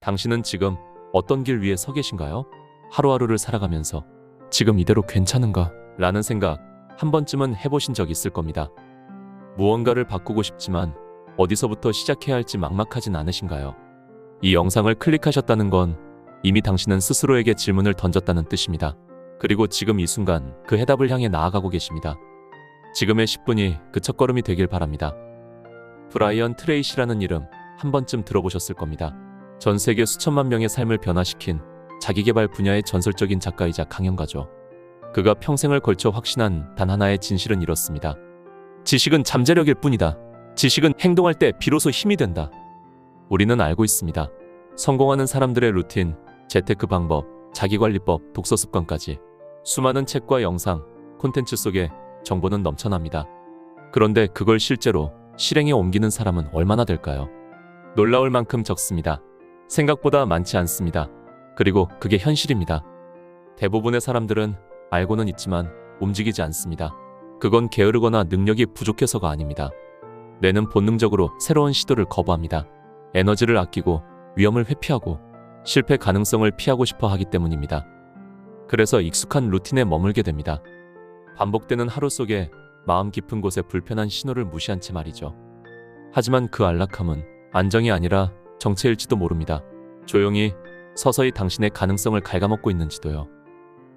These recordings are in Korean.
당신은 지금 어떤 길 위에 서 계신가요? 하루하루를 살아가면서 지금 이대로 괜찮은가? 라는 생각 한 번쯤은 해보신 적 있을 겁니다. 무언가를 바꾸고 싶지만 어디서부터 시작해야 할지 막막하진 않으신가요? 이 영상을 클릭하셨다는 건 이미 당신은 스스로에게 질문을 던졌다는 뜻입니다. 그리고 지금 이 순간 그 해답을 향해 나아가고 계십니다. 지금의 10분이 그 첫걸음이 되길 바랍니다. 브라이언 트레이시라는 이름 한 번쯤 들어보셨을 겁니다. 전 세계 수천만 명의 삶을 변화시킨 자기계발 분야의 전설적인 작가이자 강연가죠. 그가 평생을 걸쳐 확신한 단 하나의 진실은 이렇습니다. 지식은 잠재력일 뿐이다. 지식은 행동할 때 비로소 힘이 된다. 우리는 알고 있습니다. 성공하는 사람들의 루틴, 재테크 방법, 자기관리법, 독서 습관까지 수많은 책과 영상, 콘텐츠 속에 정보는 넘쳐납니다. 그런데 그걸 실제로 실행에 옮기는 사람은 얼마나 될까요? 놀라울 만큼 적습니다. 생각보다 많지 않습니다. 그리고 그게 현실입니다. 대부분의 사람들은 알고는 있지만 움직이지 않습니다. 그건 게으르거나 능력이 부족해서가 아닙니다. 뇌는 본능적으로 새로운 시도를 거부합니다. 에너지를 아끼고 위험을 회피하고 실패 가능성을 피하고 싶어 하기 때문입니다. 그래서 익숙한 루틴에 머물게 됩니다. 반복되는 하루 속에 마음 깊은 곳에 불편한 신호를 무시한 채 말이죠. 하지만 그 안락함은 안정이 아니라 정체일지도 모릅니다. 조용히 서서히 당신의 가능성을 갉아먹고 있는지도요.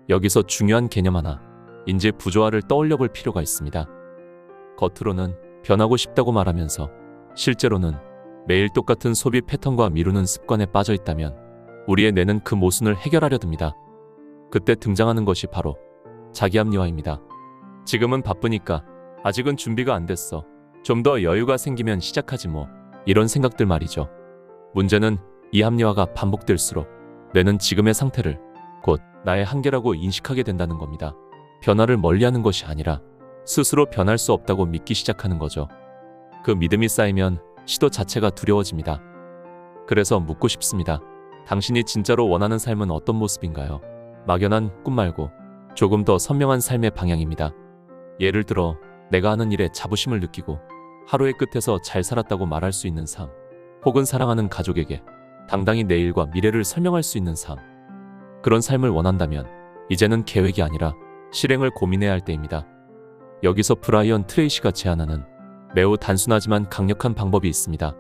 여기서 중요한 개념 하나, 인지 부조화를 떠올려 볼 필요가 있습니다. 겉으로는 변하고 싶다고 말하면서 실제로는 매일 똑같은 소비 패턴과 미루는 습관에 빠져 있다면 우리의 뇌는 그 모순을 해결하려 듭니다. 그때 등장하는 것이 바로 자기합리화입니다. 지금은 바쁘니까, 아직은 준비가 안 됐어, 좀 더 여유가 생기면 시작하지 뭐, 이런 생각들 말이죠. 문제는 이 합리화가 반복될수록 뇌는 지금의 상태를 곧 나의 한계라고 인식하게 된다는 겁니다. 변화를 멀리하는 것이 아니라 스스로 변할 수 없다고 믿기 시작하는 거죠. 그 믿음이 쌓이면 시도 자체가 두려워집니다. 그래서 묻고 싶습니다. 당신이 진짜로 원하는 삶은 어떤 모습인가요? 막연한 꿈 말고 조금 더 선명한 삶의 방향입니다. 예를 들어 내가 하는 일에 자부심을 느끼고 하루의 끝에서 잘 살았다고 말할 수 있는 삶, 혹은 사랑하는 가족에게 당당히 내일과 미래를 설명할 수 있는 삶. 그런 삶을 원한다면 이제는 계획이 아니라 실행을 고민해야 할 때입니다. 여기서 브라이언 트레이시가 제안하는 매우 단순하지만 강력한 방법이 있습니다.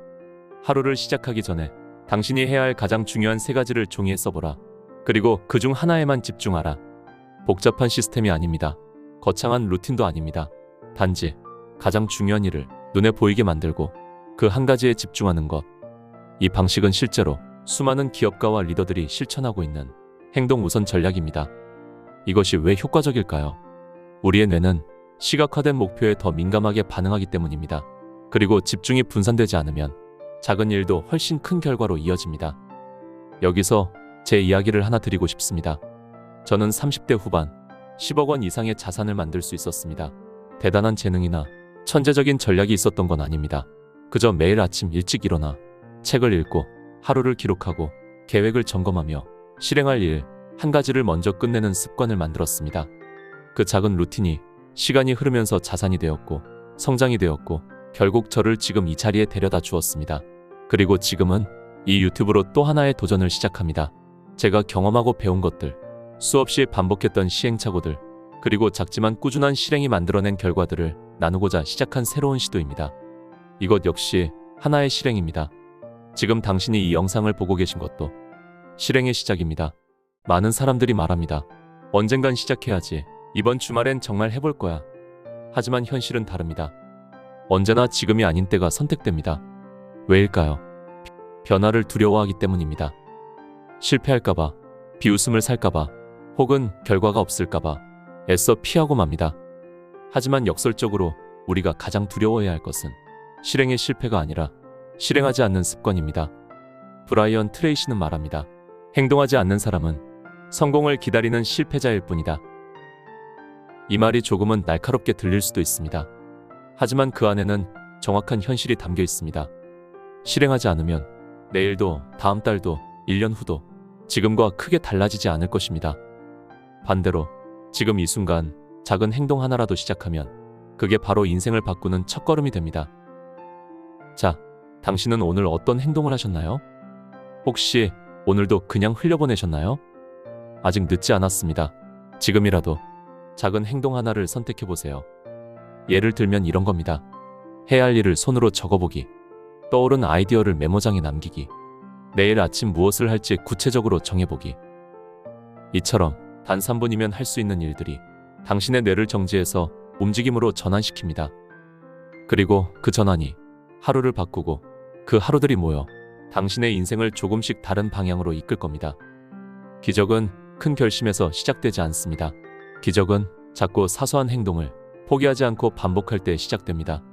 하루를 시작하기 전에 당신이 해야 할 가장 중요한 3가지를 종이에 써보라. 그리고 그 중 하나에만 집중하라. 복잡한 시스템이 아닙니다. 거창한 루틴도 아닙니다. 단지 가장 중요한 일을 눈에 보이게 만들고 그 한 가지에 집중하는 것. 이 방식은 실제로 수많은 기업가와 리더들이 실천하고 있는 행동 우선 전략입니다. 이것이 왜 효과적일까요? 우리의 뇌는 시각화된 목표에 더 민감하게 반응하기 때문입니다. 그리고 집중이 분산되지 않으면 작은 일도 훨씬 큰 결과로 이어집니다. 여기서 제 이야기를 하나 드리고 싶습니다. 저는 30대 후반 10억 원 이상의 자산을 만들 수 있었습니다. 대단한 재능이나 천재적인 전략이 있었던 건 아닙니다. 그저 매일 아침 일찍 일어나 책을 읽고 하루를 기록하고 계획을 점검하며 실행할 일 한 가지를 먼저 끝내는 습관을 만들었습니다. 그 작은 루틴이 시간이 흐르면서 자산이 되었고 성장이 되었고 결국 저를 지금 이 자리에 데려다 주었습니다. 그리고 지금은 이 유튜브로 또 하나의 도전을 시작합니다. 제가 경험하고 배운 것들, 수없이 반복했던 시행착오들, 그리고 작지만 꾸준한 실행이 만들어낸 결과들을 나누고자 시작한 새로운 시도입니다. 이것 역시 하나의 실행입니다. 지금 당신이 이 영상을 보고 계신 것도 실행의 시작입니다. 많은 사람들이 말합니다. 언젠간 시작해야지. 이번 주말엔 정말 해볼 거야. 하지만 현실은 다릅니다. 언제나 지금이 아닌 때가 선택됩니다. 왜일까요? 변화를 두려워하기 때문입니다. 실패할까봐, 비웃음을 살까봐, 혹은 결과가 없을까봐 애써 피하고 맙니다. 하지만 역설적으로 우리가 가장 두려워해야 할 것은 실행의 실패가 아니라 실행하지 않는 습관입니다. 브라이언 트레이시는 말합니다. 행동하지 않는 사람은 성공을 기다리는 실패자일 뿐이다. 이 말이 조금은 날카롭게 들릴 수도 있습니다. 하지만 그 안에는 정확한 현실이 담겨 있습니다. 실행하지 않으면 내일도, 다음 달도, 1년 후도 지금과 크게 달라지지 않을 것입니다. 반대로 지금 이 순간 작은 행동 하나라도 시작하면 그게 바로 인생을 바꾸는 첫걸음이 됩니다. 자, 당신은 오늘 어떤 행동을 하셨나요? 혹시 오늘도 그냥 흘려보내셨나요? 아직 늦지 않았습니다. 지금이라도 작은 행동 하나를 선택해보세요. 예를 들면 이런 겁니다. 해야 할 일을 손으로 적어보기, 떠오른 아이디어를 메모장에 남기기, 내일 아침 무엇을 할지 구체적으로 정해보기. 이처럼 단 3분이면 할 수 있는 일들이 당신의 뇌를 정지해서 움직임으로 전환시킵니다. 그리고 그 전환이 하루를 바꾸고 그 하루들이 모여 당신의 인생을 조금씩 다른 방향으로 이끌 겁니다. 기적은 큰 결심에서 시작되지 않습니다. 기적은 작고 사소한 행동을 포기하지 않고 반복할 때 시작됩니다.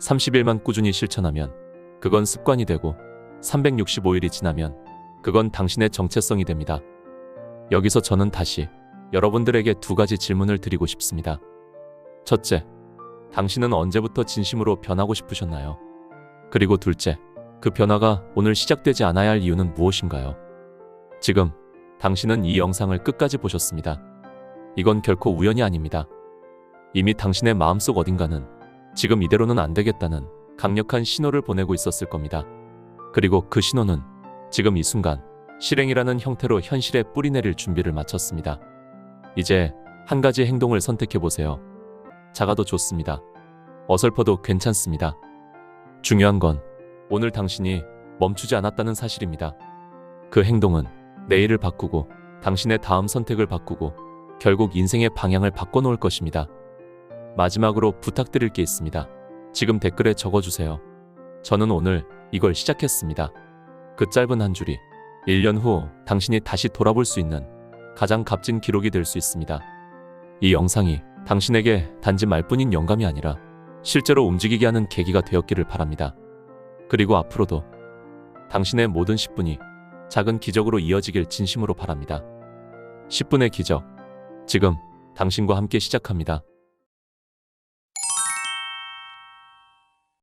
30일만 꾸준히 실천하면 그건 습관이 되고 365일이 지나면 그건 당신의 정체성이 됩니다. 여기서 저는 다시 여러분들에게 2가지 질문을 드리고 싶습니다. 첫째, 당신은 언제부터 진심으로 변하고 싶으셨나요? 그리고 둘째, 그 변화가 오늘 시작되지 않아야 할 이유는 무엇인가요? 지금 당신은 이 영상을 끝까지 보셨습니다. 이건 결코 우연이 아닙니다. 이미 당신의 마음속 어딘가는 지금 이대로는 안 되겠다는 강력한 신호를 보내고 있었을 겁니다. 그리고 그 신호는 지금 이 순간 실행이라는 형태로 현실에 뿌리내릴 준비를 마쳤습니다. 이제 한 가지 행동을 선택해보세요. 작아도 좋습니다. 어설퍼도 괜찮습니다. 중요한 건 오늘 당신이 멈추지 않았다는 사실입니다. 그 행동은 내일을 바꾸고 당신의 다음 선택을 바꾸고 결국 인생의 방향을 바꿔놓을 것입니다. 마지막으로 부탁드릴 게 있습니다. 지금 댓글에 적어주세요. 저는 오늘 이걸 시작했습니다. 그 짧은 한 줄이 1년 후 당신이 다시 돌아볼 수 있는 가장 값진 기록이 될 수 있습니다. 이 영상이 당신에게 단지 말뿐인 영감이 아니라 실제로 움직이게 하는 계기가 되었기를 바랍니다. 그리고 앞으로도 당신의 모든 10분이 작은 기적으로 이어지길 진심으로 바랍니다. 10분의 기적, 지금 당신과 함께 시작합니다.